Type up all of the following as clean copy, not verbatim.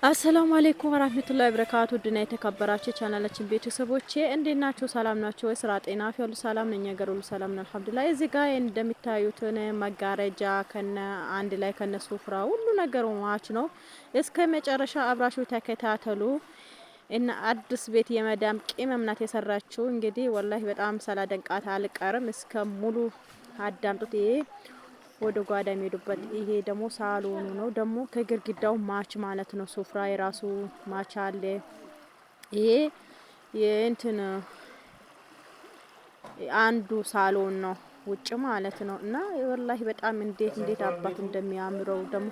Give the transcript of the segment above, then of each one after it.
አሰላሙ አለይኩም ወራህመቱላሂ ወበረካቱ ድና የተከበራችሁ ቻናላችን ቤተሰቦቼ እንዴት ናችሁ? ሰላም ናችሁ ወይ? ስራ ጤና ሁሉ ሰላም ነኝ። ነገር ሁሉ ሰላም ነው አልሐምዱሊላህ። እዚህ ጋር እንደምታዩት መጋረጃ ከነ አንድ ላይ ከነ ሱፍራ ሁሉ ነገር ማች ነው። እስከ መጨረሻ አብራችሁ ተከታተሉ። እና አዲስ ቤት የመዳም ቅመም ናት የሰራችው። እንግዲህ ወላሂ በጣም ሳላደንቃት አልቀርም። እስከ ሙሉ አዳምጡት። ይሄ ወደ ጓዳ የሚሄዱበት ይሄ ደግሞ ሳሎኑ ነው። ደግሞ ከግርግዳው ማች ማለት ነው። ሱፍራ የራሱ ማች አለ። ይሄ የእንትን አንዱ ሳሎን ነው ውጭ ማለት ነው። እና ወላሂ በጣም እንዴት አባት እንደሚያምረው ደግሞ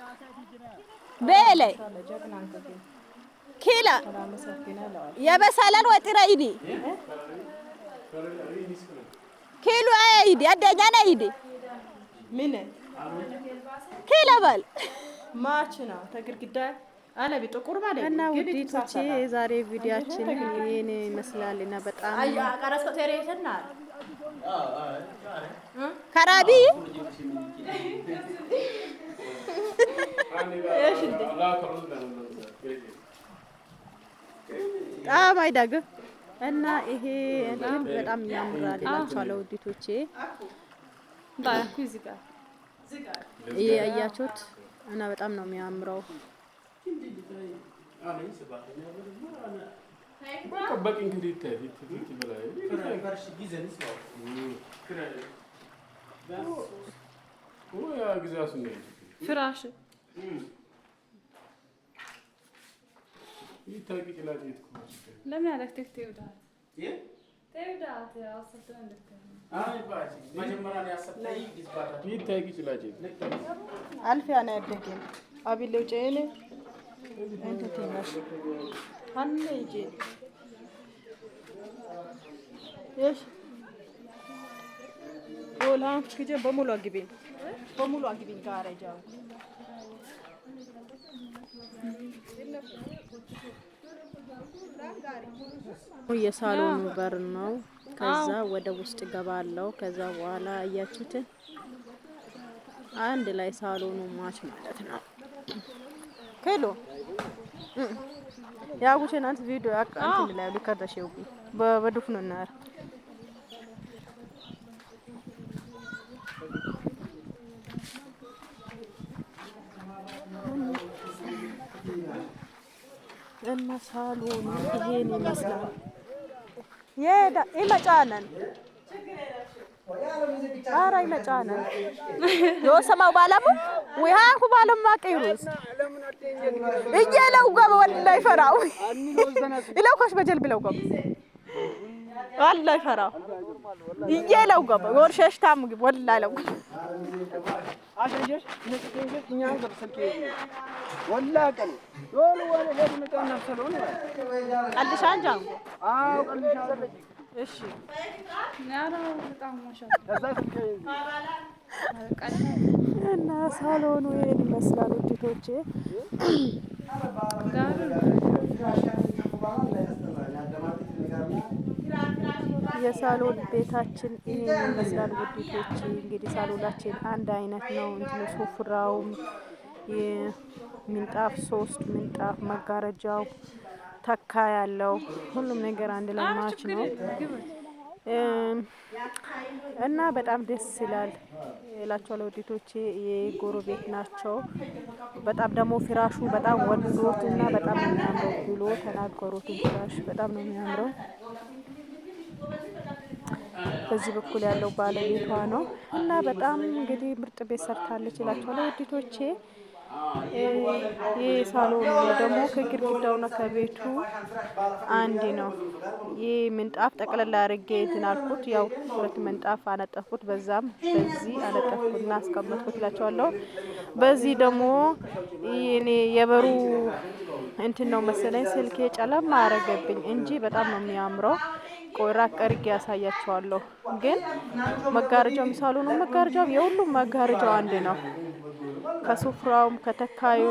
በላይ ኪላ የበሰለን ወጥራ ይዲ ኪሎ አይዲ አደኛና ይዲ ምን ኪላ ባል ማች ነው ተግርግዳ አለ ቢጥቁር ማለት እና ውዲቶቼ የዛሬ ቪዲዮአችን ይሄን ይመስላልና በጣም አቀራስኮ ተሬተና ካራቢ እሺ ጣም አይዳግ እና ይሄ እንትን በጣም ያምራል ይላችኋለሁ ውዲቶቼ። ባኩ ይዝጋ ይሄ አያችሁት እና በጣም ነው የሚያምረው። ፍራሽ ለምን ያለክት ትውዳት ትውዳት ያሰተን እንደከ አይ ባጂ መጀመሪያ ያሰተይ ዲስባታ ይታይ ይችላል አልፍ ያና ያደገ አቢለው ጨኔ እንት ትናሽ አንነ ይጂ እሺ ዶላም ከጀ በሙሉ አግቢኝ ጋራጃው የሳሎኑ በር ነው። ከዛ ወደ ውስጥ ገባለው። ከዛ በኋላ አያችሁት አንድ ላይ ሳሎኑ ማች ማለት ነው። ሄሎ ያጉሽናንት ቪዲዮ አቃንት ላይ ልከረሽው በዱፍኑ እና እና ሳሎኑ ይሄን ይመስላል። ይመጫነን አራ ይመጫነን የወሰማው ባላሙ ወይሃኩ ባለማ ቀይሩስ እየለው ገበ ወላይ ፈራው ይለው ኮሽ በጀል ብለው ገበ ወላይ ፈራው እየለው ገበ ወርሸሽታም ወላይ ለው አሸጀሽ ነጥተሽ እኛን ገብሰልከ ወላይ ቀን ዶል ወለ ሄድ መጣና ሰሎን ቀልሻን ጃንጎ አው ቀልሻን እሺ ናራ በጣም ማሻአላ እና ሳሎኑ ይሄን ይመስላል ውዲቶቼ። የሳሎን ቤታችን ይሄን ይመስላል ውዲቶቼ። እንግዲህ ሳሎናችን አንድ አይነት ነው። እንትኑ ሱፍራው ምንጣፍ 3 ምንጣፍ መጋረጃው ተካ ያለው ሁሉም ነገር አንድ ላይ ማች ነው እና በጣም ደስ ይላል እላችኋለሁ ውዲቶቼ። የጎረቤት ናቸው። በጣም ደግሞ ፍራሹ በጣም ወዶትና በጣም የሚያምረው ብሎ ተናገሩት። ፍራሽ በጣም ነው የሚያምረው። በዚህ በኩል ያለው ባለቤቷ ነው እና በጣም እንግዲህ ምርጥ ቤት ሰርታለች እላችኋለሁ ውዲቶቼ። ይሄ ሳሎኑ ደግሞ ከግድግዳውና ከቤቱ አንድ ነው። ይሄ ምንጣፍ ጠቅለል አድርጌ እንትን አልኩት። ያው ሁለት ምንጣፍ አነጠፍኩት። በዛም በዚህ አነጠፍኩትና አስቀመጥኩት እላችኋለሁ። በዚህ ደግሞ እኔ የበሩ እንትን ነው መሰለኝ ስልኬ ጨለማ አረገብኝ እንጂ በጣም ነው የሚያምረው። ቆራ ቀርጌ ያሳያችኋለሁ። ግን መጋረጃው ሳሎኑ መጋረጃው የሁሉም መጋረጃው አንድ ነው። ከሱፍራውም ከተካዩ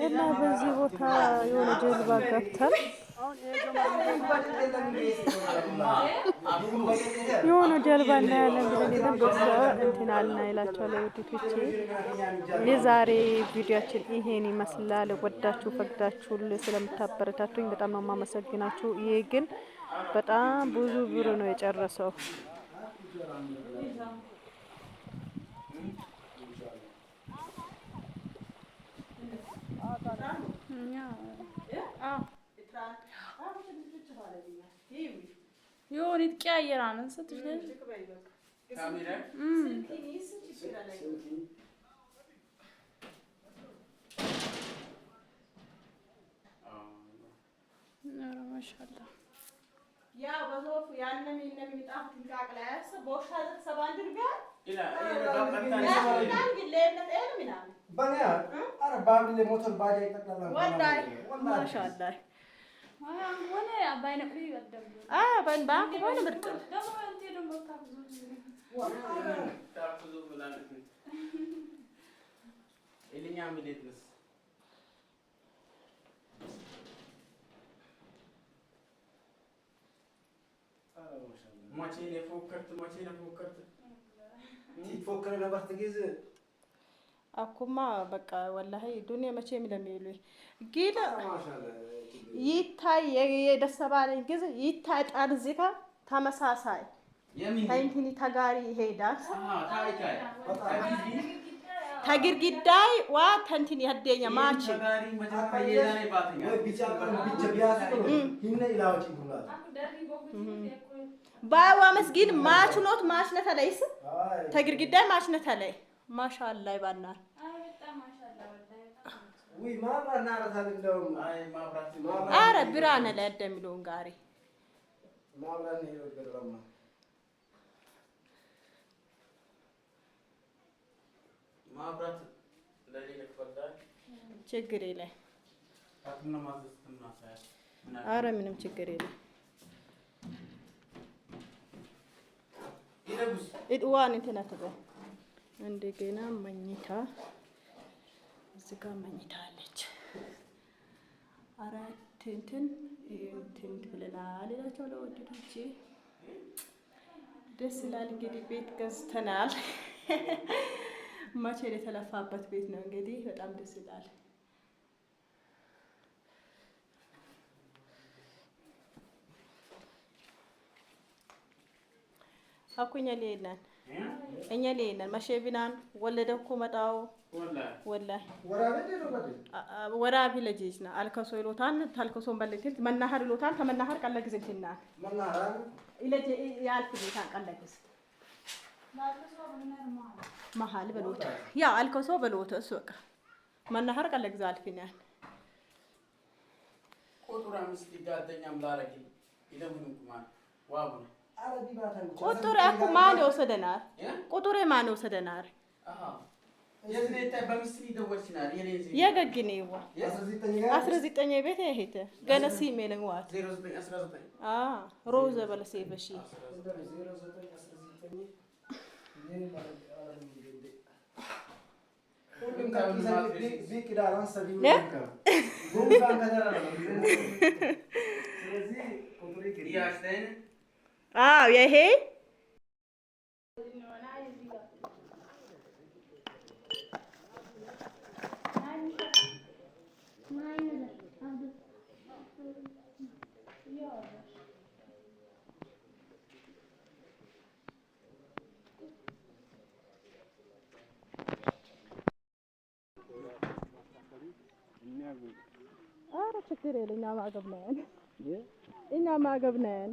እና በዚህ ቦታ የሆነ ጀልባ ገብተን የሆነ ጀልባ እናያለን ብለን የለም በዛ እንትን አልና ይላችኋል። ውድቶቼ የዛሬ ቪዲዮአችን ይሄን ይመስላል። ወዳችሁ ፈቅዳችሁ ስለምታበረታቱኝ በጣም ነው የማመሰግናችሁ። ይሄ ግን በጣም ብዙ ብር ነው የጨረሰው። يوني تكاير عن ستة ما شاء الله يا بزوف يا نمي متأخر تنقع كلاس بوش هذا سبعين درجة إلى بنيا أنا باب اللي موتور باجي تكلم والله ما شاء الله وانا باين قريب الدم باين باك وانا مرتب دم انت دم تاخذوا بلانك اللي نعمل يدرس ماشي فكرت تفكر أنا بحتجز أكما بقى والله الدنيا ماشي ملميلي كده يتاي يدسبالي كذا يتاي أرزقها تمساساي هاينتني تجاري هيدا تاجر جداي واتنتني هدينا ماشي باوا مسجد ماش نوت ماش نتلاقيس تاجر جداي ماش نتلاقي ما شاء الله يبارنا وي ما نعرف هذا اللون ما براتي برانا لا يدملون غاري ما براني يقدر ما برات لليلك فداك ችግር የለ አጥና ማዘዝትና ሳይ አረ ምንም ችግር የለ ይደጉስ እድዋን እንትና ተበ እንደገና መኝታ እዚህ ጋር መኝታ አለች። አራት እንትን ብለናል እላቸው ለወደዶቼ ደስ ይላል። እንግዲህ ቤት ገዝተናል። መቼ የተለፋበት ቤት ነው እንግዲህ በጣም ደስ ይላል። አኩኛ ሌላን እኛ ሌላን ማሸቢናን ወለደኩ መጣው ወላሂ ወራቢ ለጂስና አልከሶ ይሎታን ታልከሶን በለክት መናሃር ይሎታን ከመናሃር ቀለግዝንትና መናሃር ኢለጂ ያልፍ ቤታን ቀለግዝ መሃል በሎታ ያ አልከሶ በሎታ እሱ በቃ መናሃር ቀለግዝ አልፊናል ቁጥራ ምስቲ ጋደኛም ላረጊ ይለምንም ማን ዋቡ ቁጥር እኮ ማን ወሰደናል? ቁጥር ማን ወሰደናል? የዝኔታ በምስቲ ደወልሽናል የኔዚ የገግኔው 19 ቤት ያሄተ ገና ሲሜልን ዋት 0919 ሮዘ በለሴ በሺ 0919 ይሄ ችግር የለኝም። እኛ ማገብነን